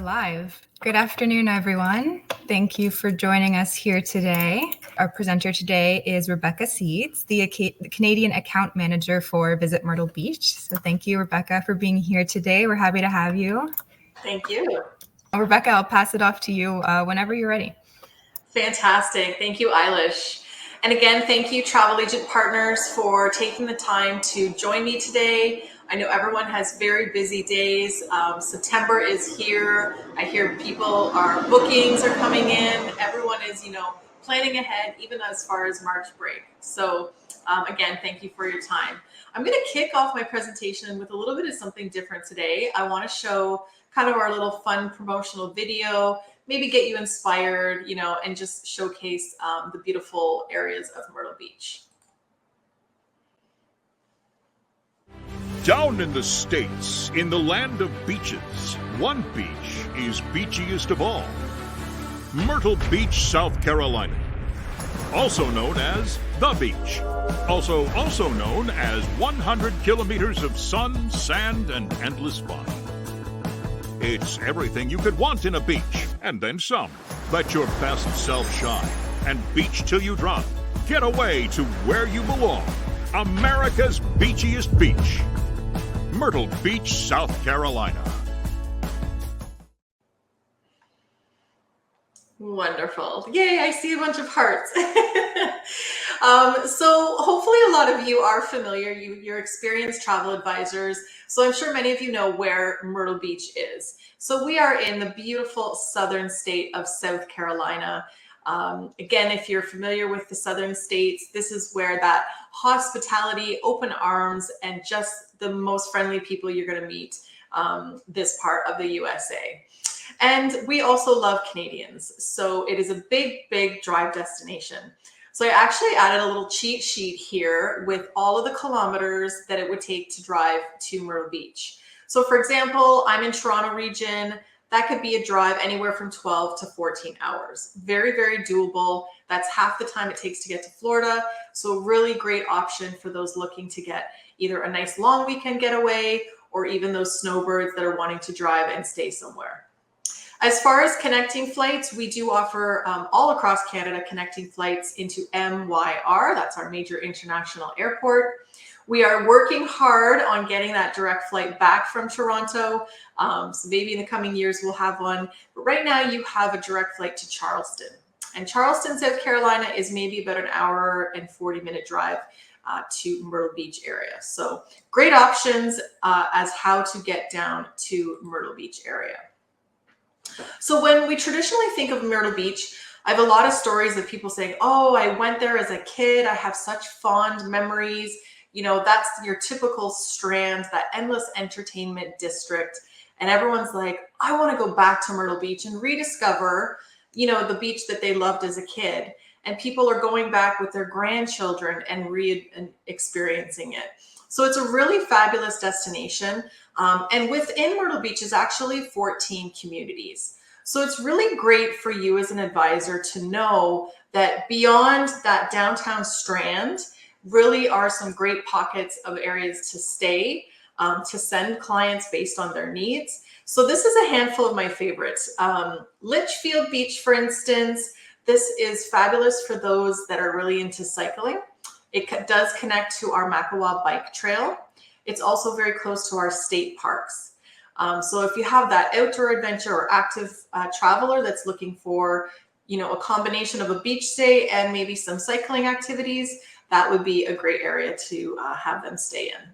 live. Good afternoon, everyone. Thank you for joining us here today. Our presenter today is Rebecca Seeds, the Canadian Account Manager for Visit Myrtle Beach. So thank you, Rebecca, for being here today. We're happy to have you. Thank you. Rebecca, I'll pass it off to you whenever you're ready. Fantastic. Thank you, Eilish. And again, thank you, Travel Agent Partners, for taking the time to join me today. I know everyone has very busy days. September is here. I hear bookings are coming in. Everyone is, planning ahead, even as far as March break. So again, thank you for your time. I'm going to kick off my presentation with a little bit of something different today. I want to show kind of our little fun promotional video, maybe get you inspired, and just showcase the beautiful areas of Myrtle Beach. Down in the States, in the land of beaches, one beach is beachiest of all. Myrtle Beach, South Carolina. Also known as The Beach. Also known as 100 kilometers of sun, sand, and endless fun. It's everything you could want in a beach, and then some. Let your best self shine, and beach till you drop. Get away to where you belong. America's beachiest beach. Myrtle Beach, South Carolina. Wonderful. Yay, I see a bunch of hearts. So hopefully a lot of you are familiar. You're experienced travel advisors. So I'm sure many of you know where Myrtle Beach is. So we are in the beautiful southern state of South Carolina. Again, if you're familiar with the southern states, this is where that hospitality, open arms, and just the most friendly people you're going to meet this part of the USA. And we also love Canadians. So it is a big, big drive destination. So I actually added a little cheat sheet here with all of the kilometers that it would take to drive to Myrtle Beach. So for example, I'm in Toronto region. That could be a drive anywhere from 12 to 14 hours. Very, very doable. That's half the time it takes to get to Florida. So really great option for those looking to get either a nice long weekend getaway or even those snowbirds that are wanting to drive and stay somewhere. As far as connecting flights, we do offer all across Canada connecting flights into MYR. That's our major international airport. We are working hard on getting that direct flight back from Toronto. So maybe in the coming years we'll have one. But right now you have a direct flight to Charleston. And Charleston, South Carolina is maybe about an hour and 40-minute drive to Myrtle Beach area. So great options as how to get down to Myrtle Beach area. So when we traditionally think of Myrtle Beach, I have a lot of stories of people saying, oh, I went there as a kid. I have such fond memories. That's your typical Strand, that endless entertainment district. And everyone's like, I want to go back to Myrtle Beach and rediscover, the beach that they loved as a kid. And people are going back with their grandchildren and experiencing it. So it's a really fabulous destination. And within Myrtle Beach is actually 14 communities. So it's really great for you as an advisor to know that beyond that downtown Strand really are some great pockets of areas to stay, to send clients based on their needs. So this is a handful of my favorites. Litchfield Beach, for instance, this is fabulous for those that are really into cycling. It does connect to our Makawa bike trail. It's also very close to our state parks. So if you have that outdoor adventure or active traveler that's looking for, a combination of a beach stay and maybe some cycling activities, that would be a great area to have them stay in.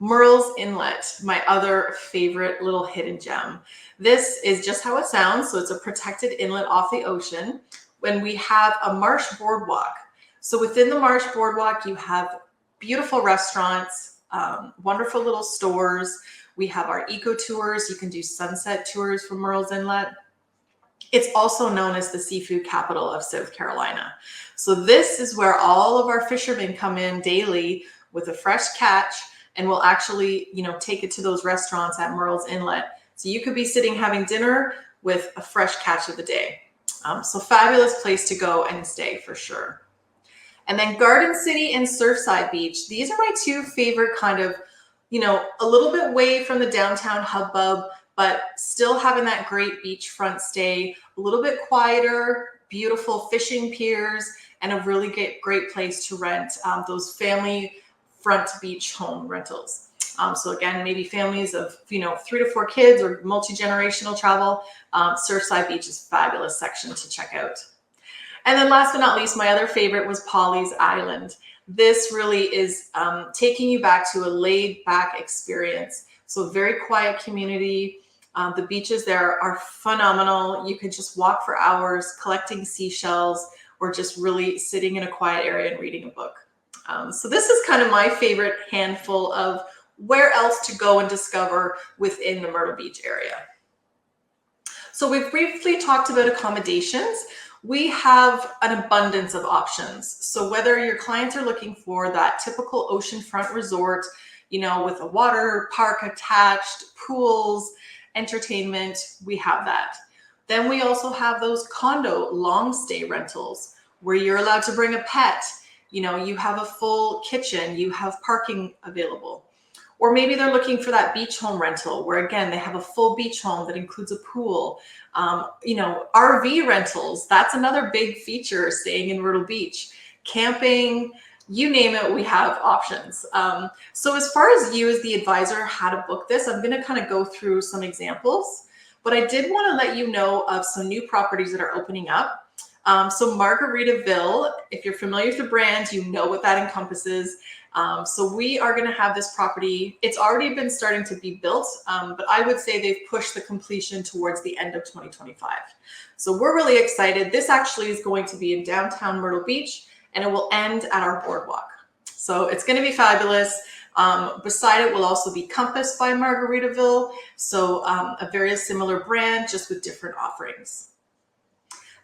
Murrells Inlet, my other favorite little hidden gem. This is just how it sounds. So it's a protected inlet off the ocean when we have a marsh boardwalk. So within the marsh boardwalk, you have beautiful restaurants, wonderful little stores. We have our eco tours. You can do sunset tours from Murrells Inlet. It's also known as the seafood capital of South Carolina. So this is where all of our fishermen come in daily with a fresh catch and will actually, take it to those restaurants at Murrells Inlet. So you could be sitting having dinner with a fresh catch of the day. So fabulous place to go and stay for sure. And then Garden City and Surfside Beach. These are my two favorite kind of, a little bit away from the downtown hubbub, but still having that great beachfront stay, a little bit quieter, beautiful fishing piers, and a really great place to rent those family front beach home rentals. So again, maybe families of 3 to 4 kids or multi-generational travel. Surfside Beach is a fabulous section to check out. And then last but not least, my other favorite was Polly's Island. This really is taking you back to a laid back experience. So very quiet community. The beaches there are phenomenal. You can just walk for hours collecting seashells or just really sitting in a quiet area and reading a book. So this is kind of my favorite handful of where else to go and discover within the Myrtle Beach area. So we've briefly talked about accommodations. We have an abundance of options. So whether your clients are looking for that typical oceanfront resort, with a water park attached, pools, entertainment, we have that. Then we also have those condo long stay rentals where you're allowed to bring a pet. You have a full kitchen, you have parking available. Or maybe they're looking for that beach home rental where, again, they have a full beach home that includes a pool. RV rentals, that's another big feature staying in Myrtle Beach. Camping, you name it, we have options. So as far as you as the advisor, how to book this, I'm going to kind of go through some examples. But I did want to let you know of some new properties that are opening up. So Margaritaville, if you're familiar with the brand, you know what that encompasses. So we are going to have this property. It's already been starting to be built, but I would say they've pushed the completion towards the end of 2025. So we're really excited. This actually is going to be in downtown Myrtle Beach, and it will end at our boardwalk. So it's going to be fabulous. Beside it will also be Compass by Margaritaville. So a very similar brand, just with different offerings.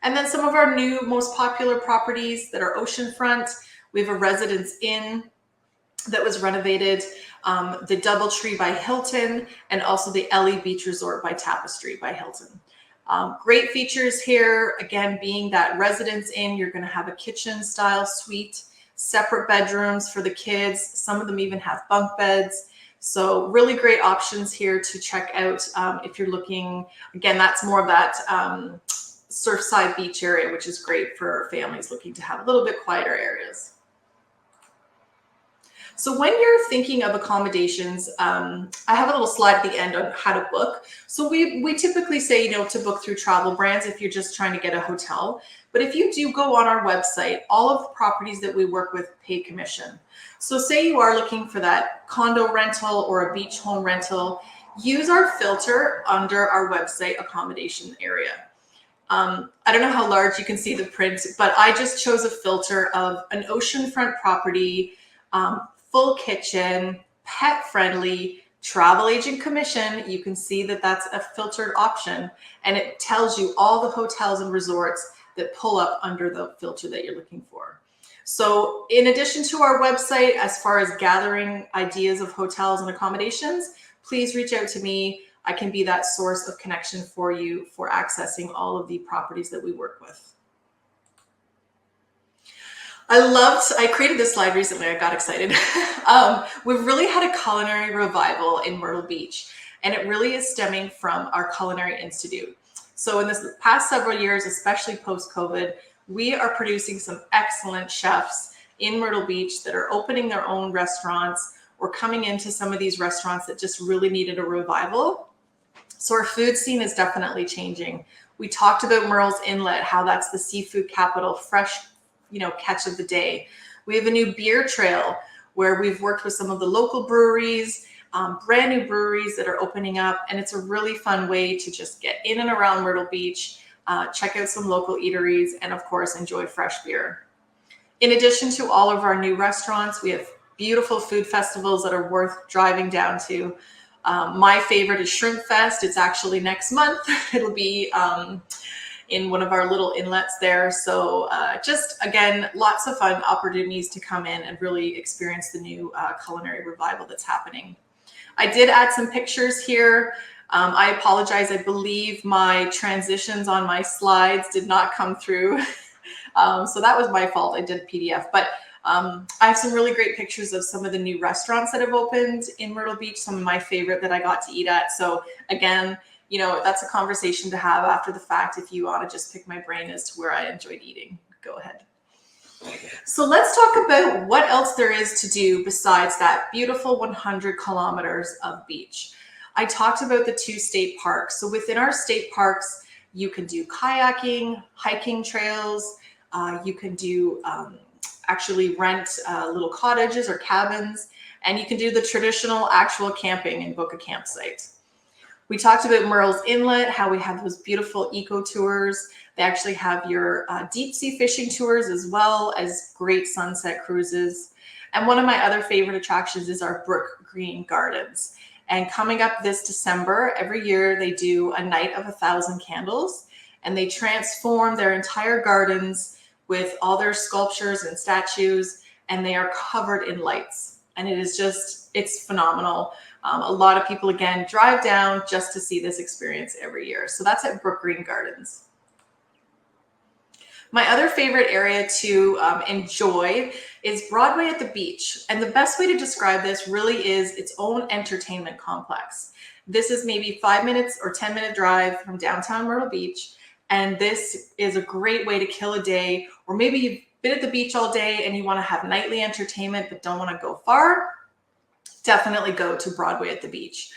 And then some of our new most popular properties that are oceanfront. We have a Residence Inn that was renovated, the Doubletree by Hilton, and also the Ellie Beach Resort by Tapestry by Hilton. Great features here, again, being that Residence Inn, you're going to have a kitchen style suite, separate bedrooms for the kids. Some of them even have bunk beds. So really great options here to check out if you're looking. Again, that's more of that Surfside Beach area, which is great for families looking to have a little bit quieter areas. So when you're thinking of accommodations, I have a little slide at the end on how to book. So we typically say, to book through travel brands if you're just trying to get a hotel. But if you do go on our website, all of the properties that we work with pay commission. So say you are looking for that condo rental or a beach home rental, use our filter under our website accommodation area. I don't know how large you can see the print, but I just chose a filter of an oceanfront property, full kitchen, pet friendly, travel agent commission. You can see that that's a filtered option, and it tells you all the hotels and resorts that pull up under the filter that you're looking for. So in addition to our website, as far as gathering ideas of hotels and accommodations, please reach out to me. I can be that source of connection for you for accessing all of the properties that we work with. I created this slide recently. I got excited. We've really had a culinary revival in Myrtle Beach, and it really is stemming from our Culinary Institute. So in this past several years, especially post-COVID, we are producing some excellent chefs in Myrtle Beach that are opening their own restaurants or coming into some of these restaurants that just really needed a revival. So our food scene is definitely changing. We talked about Murrells Inlet, how that's the seafood capital, fresh catch of the day. We have a new beer trail where we've worked with some of the local breweries, brand new breweries that are opening up. And it's a really fun way to just get in and around Myrtle Beach, check out some local eateries, and of course, enjoy fresh beer. In addition to all of our new restaurants, we have beautiful food festivals that are worth driving down to. My favorite is Shrimp Fest. It's actually next month. It'll be in one of our little inlets there. So just, again, lots of fun opportunities to come in and really experience the new culinary revival that's happening. I did add some pictures here. I apologize. I believe my transitions on my slides did not come through. So that was my fault. I did a PDF. But I have some really great pictures of some of the new restaurants that have opened in Myrtle Beach, some of my favorite that I got to eat at. So again, you know, that's a conversation to have after the fact. If you want to just pick my brain as to where I enjoyed eating, go ahead. So let's talk about what else there is to do besides that beautiful 100 kilometers of beach. I talked about the 2 state parks. So within our state parks, you can do kayaking, hiking trails. You can do actually rent little cottages or cabins, and you can do the traditional actual camping and book a campsite. We talked about Murrells Inlet, how we have those beautiful eco tours. They actually have your deep sea fishing tours as well as great sunset cruises. And one of my other favorite attractions is our Brook Green Gardens. And coming up this December, every year they do a night of 1,000 candles, and they transform their entire gardens with all their sculptures and statues, and they are covered in lights. And it is just, it's phenomenal. A lot of people, again, drive down just to see this experience every year. So that's at Brook Green Gardens. My other favorite area to enjoy is Broadway at the beach. And the best way to describe this really is its own entertainment complex. This is maybe 5 minutes or 10-minute drive from downtown Myrtle Beach. And this is a great way to kill a day, or maybe you've been at the beach all day and you want to have nightly entertainment but don't want to go far. Definitely go to Broadway at the beach.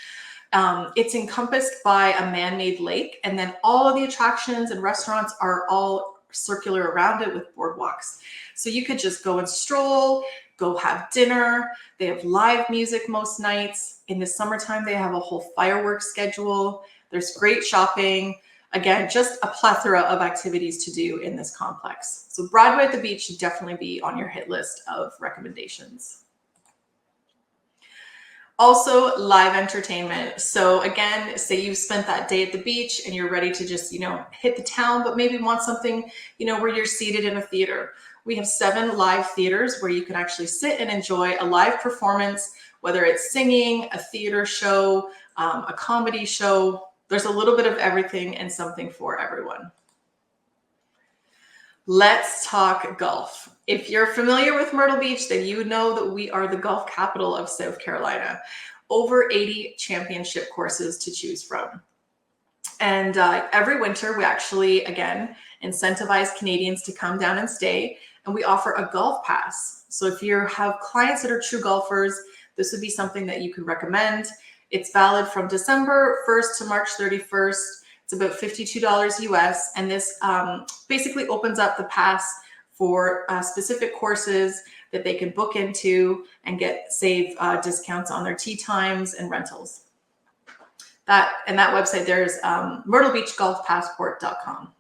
It's encompassed by a man-made lake, and then all of the attractions and restaurants are all circular around it with boardwalks. So you could just go and stroll, go have dinner. They have live music most nights. In the summertime, they have a whole fireworks schedule. There's great shopping. Again, just a plethora of activities to do in this complex. So Broadway at the beach should definitely be on your hit list of recommendations. Also, live entertainment. So again, say you've spent that day at the beach and you're ready to just, hit the town, but maybe want something, where you're seated in a theater. We have 7 live theaters where you can actually sit and enjoy a live performance, whether it's singing, a theater show, a comedy show. There's a little bit of everything and something for everyone. Let's talk golf. If you're familiar with Myrtle Beach, then you know that we are the golf capital of South Carolina. Over 80 championship courses to choose from. And every winter, we actually, again, incentivize Canadians to come down and stay, and we offer a golf pass. So if you have clients that are true golfers, this would be something that you could recommend. It's valid from December 1st to March 31st. It's about $52 US, and this basically opens up the pass for specific courses that they can book into and save discounts on their tee times and rentals. That website there is myrtlebeachgolfpassport.com.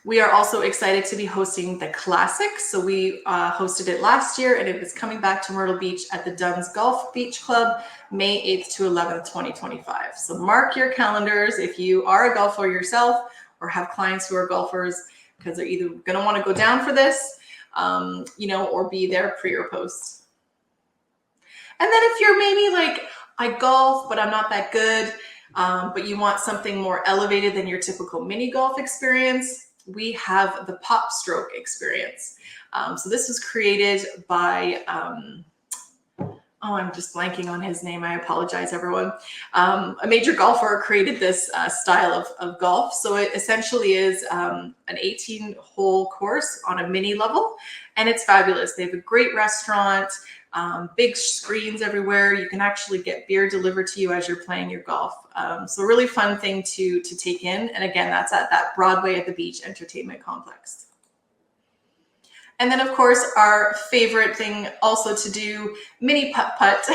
We are also excited to be hosting the Classic. So we hosted it last year, and it is coming back to Myrtle Beach at the Dunn's Golf Beach Club, May 8th to 11th, 2025. So mark your calendars if you are a golfer yourself or have clients who are golfers, because they're either going to want to go down for this, or be there pre or post. And then if you're maybe like, I golf, but I'm not that good, but you want something more elevated than your typical mini golf experience, we have the Pop Stroke experience. So this was created by, I'm just blanking on his name. I apologize, everyone. A major golfer created this style of golf. So it essentially is an 18-hole course on a mini level, and it's fabulous. They have a great restaurant, big screens everywhere. You can actually get beer delivered to you as you're playing your golf. So a really fun thing to take in. And again, that's at that Broadway at the Beach Entertainment Complex. And then, of course, our favorite thing also to do, mini putt-putt.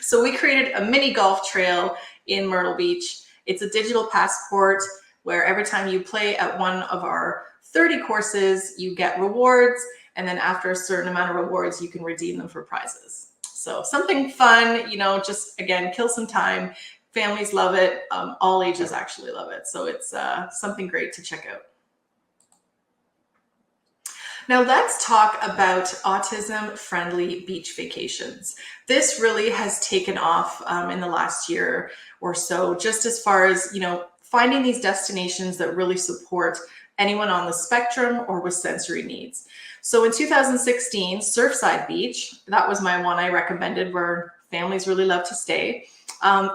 So we created a mini golf trail in Myrtle Beach. It's a digital passport where every time you play at one of our 30 courses, you get rewards. And then after a certain amount of rewards, you can redeem them for prizes. So something fun, just, again, kill some time. Families love it. All ages actually love it. So it's something great to check out. Now let's talk about autism-friendly beach vacations. This really has taken off in the last year or so, just as far as, finding these destinations that really support anyone on the spectrum or with sensory needs. So in 2016, Surfside Beach, that was my one I recommended where families really love to stay.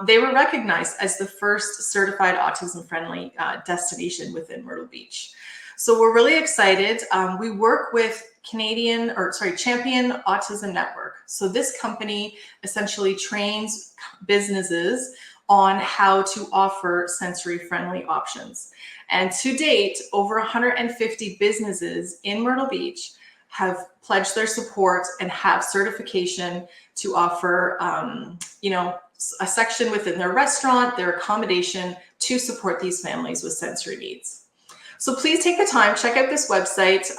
They were recognized as the first certified autism-friendly destination within Myrtle Beach. So we're really excited. We work with Champion Autism Network. So this company essentially trains businesses on how to offer sensory-friendly options. And to date, over 150 businesses in Myrtle Beach have pledged their support and have certification to offer, a section within their restaurant, their accommodation to support these families with sensory needs. So please take the time, check out this website.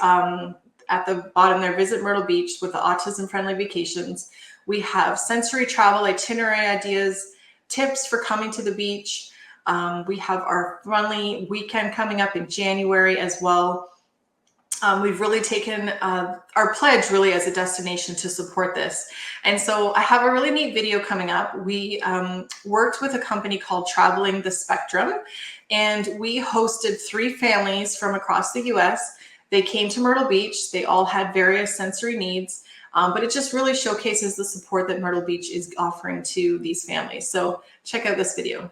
At the bottom there, Visit Myrtle Beach with the autism-friendly vacations. We have sensory travel itinerary ideas, tips for coming to the beach. We have our friendly weekend coming up in January as well. We've really taken our pledge really as a destination to support this. And so I have a really neat video coming up. We worked with a company called Traveling the Spectrum, and we hosted 3 families from across the US. They came to Myrtle Beach. They all had various sensory needs, but it just really showcases the support that Myrtle Beach is offering to these families. So check out this video.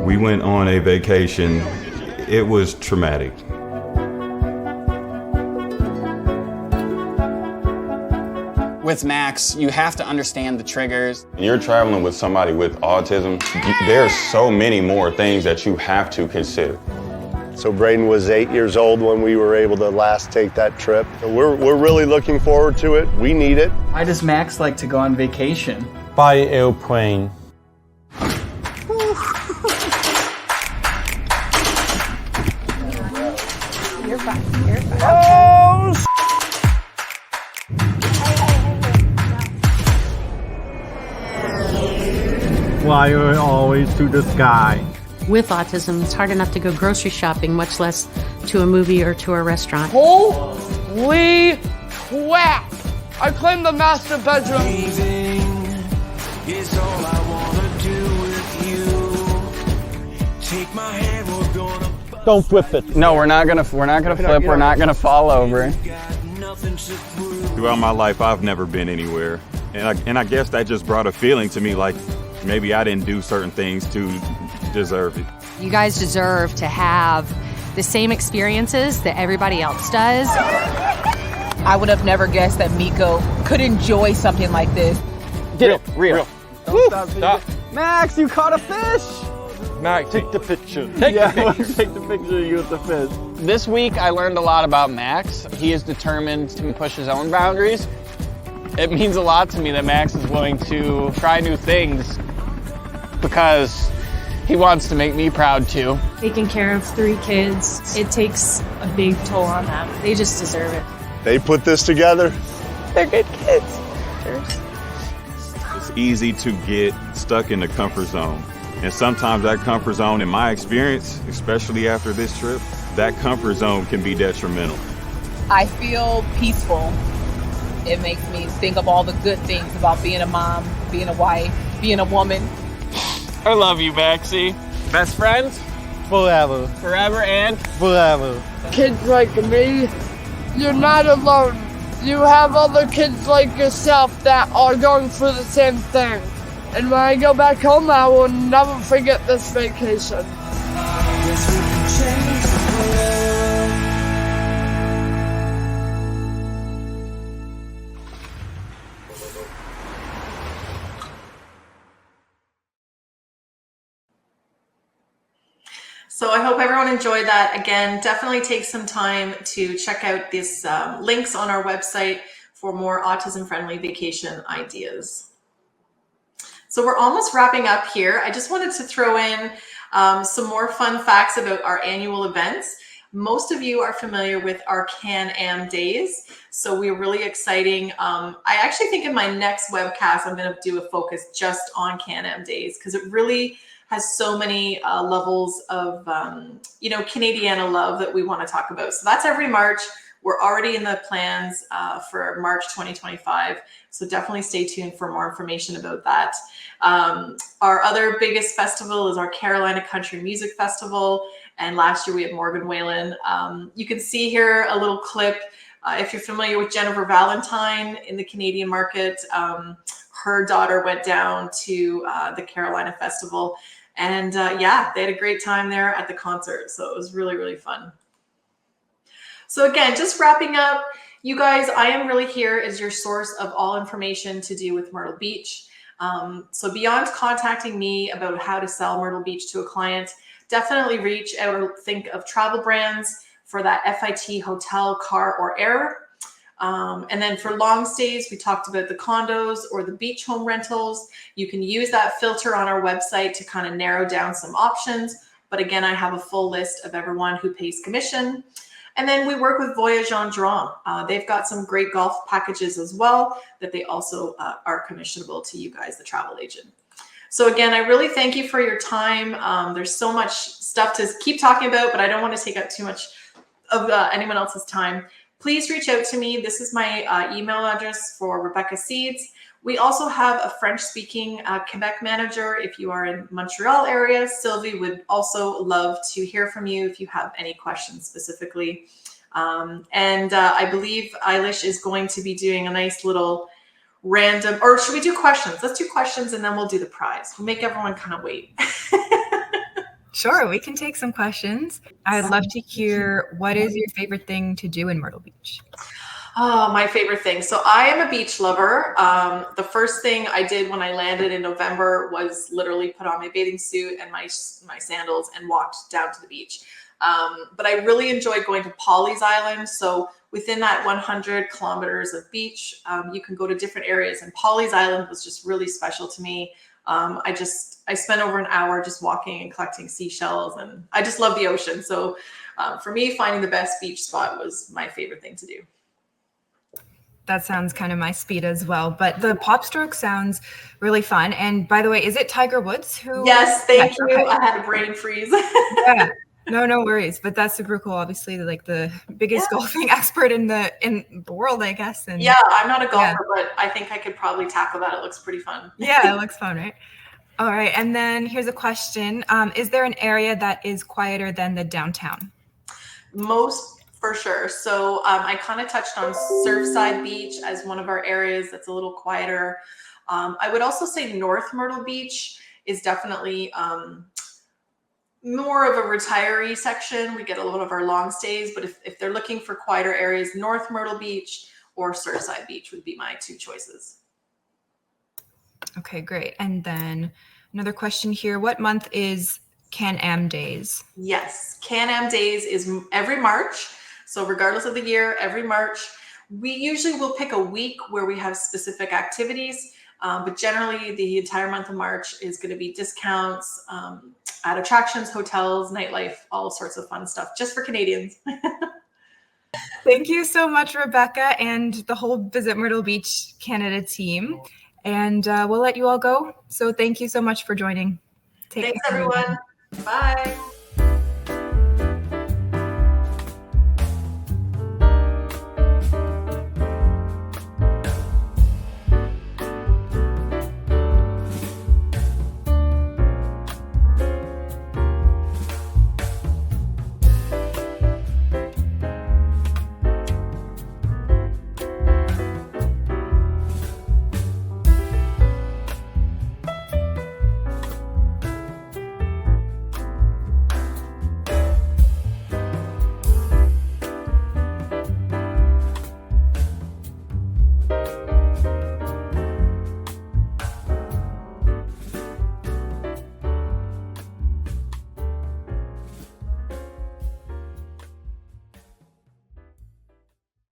We went on a vacation. It was traumatic. With Max, you have to understand the triggers. When you're traveling with somebody with autism, there's so many more things that you have to consider. So Braden was 8 years old when we were able to last take that trip. We're really looking forward to it. We need it. Why does Max like to go on vacation? By airplane. You're fine. You're fine. Oh, fly always to the sky. With autism, it's hard enough to go grocery shopping, much less to a movie or to a restaurant. Holy crap! I claimed the master bedroom. Is all I wanna do with you. Take my hand, we're gonna. Don't flip it. No, we're not gonna flip. We're not gonna fall over. Throughout my life, I've never been anywhere. And I guess that just brought a feeling to me like maybe I didn't do certain things to deserve it. You guys deserve to have the same experiences that everybody else does. I would have never guessed that Miko could enjoy something like this. Real. Stop. Max, you caught a fish. Max, take the picture. Take the picture of you with the fish. This week, I learned a lot about Max. He is determined to push his own boundaries. It means a lot to me that Max is willing to try new things because he wants to make me proud too. Taking care of 3 kids, it takes a big toll on them. They just deserve it. They put this together. They're good kids. It's easy to get stuck in the comfort zone. And sometimes that comfort zone, in my experience, especially after this trip, that comfort zone can be detrimental. I feel peaceful. It makes me think of all the good things about being a mom, being a wife, being a woman. I love you, Maxie. Best friends? Forever. Forever and? Forever. Kids like me, you're not alone. You have other kids like yourself that are going through the same thing. And when I go back home, I will never forget this vacation. So I hope everyone enjoyed that. Again, definitely take some time to check out these links on our website for more autism-friendly vacation ideas. So we're almost wrapping up here. I just wanted to throw in some more fun facts about our annual events. Most of you are familiar with our Can-Am Days. So we're really exciting. I actually think in my next webcast, I'm going to do a focus just on Can-Am Days because it really has so many levels of, Canadiana love that we want to talk about. So that's every March. We're already in the plans for March 2025. So definitely stay tuned for more information about that. Our other biggest festival is our Carolina Country Music Festival. And last year we had Morgan Whalen. You can see here a little clip. If you're familiar with Jennifer Valentine in the Canadian market, her daughter went down to the Carolina Festival. And yeah, they had a great time there at the concert. So it was really, really fun. So again, just wrapping up, you guys, I am really here as your source of all information to do with Myrtle Beach. So beyond contacting me about how to sell Myrtle Beach to a client, definitely reach out or think of travel brands for that FIT hotel, car, or air. And then for long stays, we talked about the condos or the beach home rentals. You can use that filter on our website to kind of narrow down some options. But again, I have a full list of everyone who pays commission. And then we work with Voyage en Dron. They've got some great golf packages as well that they also are commissionable to you guys, the travel agent. So again, I really thank you for your time. There's so much stuff to keep talking about, but I don't want to take up too much of anyone else's time. Please reach out to me. This is my email address for Rebecca Seeds. We also have a French-speaking Quebec manager. If you are in Montreal area, Sylvie would also love to hear from you if you have any questions specifically. And I believe Eilish is going to be doing a nice little random, or should we do questions? Let's do questions and then we'll do the prize. We'll make everyone kind of wait. Sure, we can take some questions. I'd love to hear, what is your favorite thing to do in Myrtle Beach? Oh, my favorite thing. So I am a beach lover. The first thing I did when I landed in November was literally put on my bathing suit and my sandals and walked down to the beach. But I really enjoyed going to Pawleys Island. So within that 100 kilometers of beach, you can go to different areas. And Pawleys Island was just really special to me. I spent over an hour just walking and collecting seashells, and I just love the ocean. So for me, finding the best beach spot was my favorite thing to do. That sounds kind of my speed as well, but the pop stroke sounds really fun. And by the way, is it Tiger Woods who? Yes, thank you. Okay. I had a brain freeze. Yeah, no worries. But that's super cool. Obviously, like the biggest golfing expert in the world, I guess. And yeah, I'm not a golfer, but I think I could probably tackle that. It looks pretty fun. Yeah, it looks fun, right? All right, and then here's a question: is there an area that is quieter than the downtown? For sure. So I kind of touched on Surfside Beach as one of our areas that's a little quieter. I would also say North Myrtle Beach is definitely more of a retiree section. We get a lot of our long stays, but if they're looking for quieter areas, North Myrtle Beach or Surfside Beach would be my two choices. Okay, great. And then another question here: what month is Can-Am Days? Yes, Can-Am Days is every March. So regardless of the year, every March, we usually will pick a week where we have specific activities, but generally the entire month of March is going to be discounts at attractions, hotels, nightlife, all sorts of fun stuff just for Canadians. Thank you so much, Rebecca, and the whole Visit Myrtle Beach Canada team. And we'll let you all go. So thank you so much for joining. Thanks, everyone. Bye.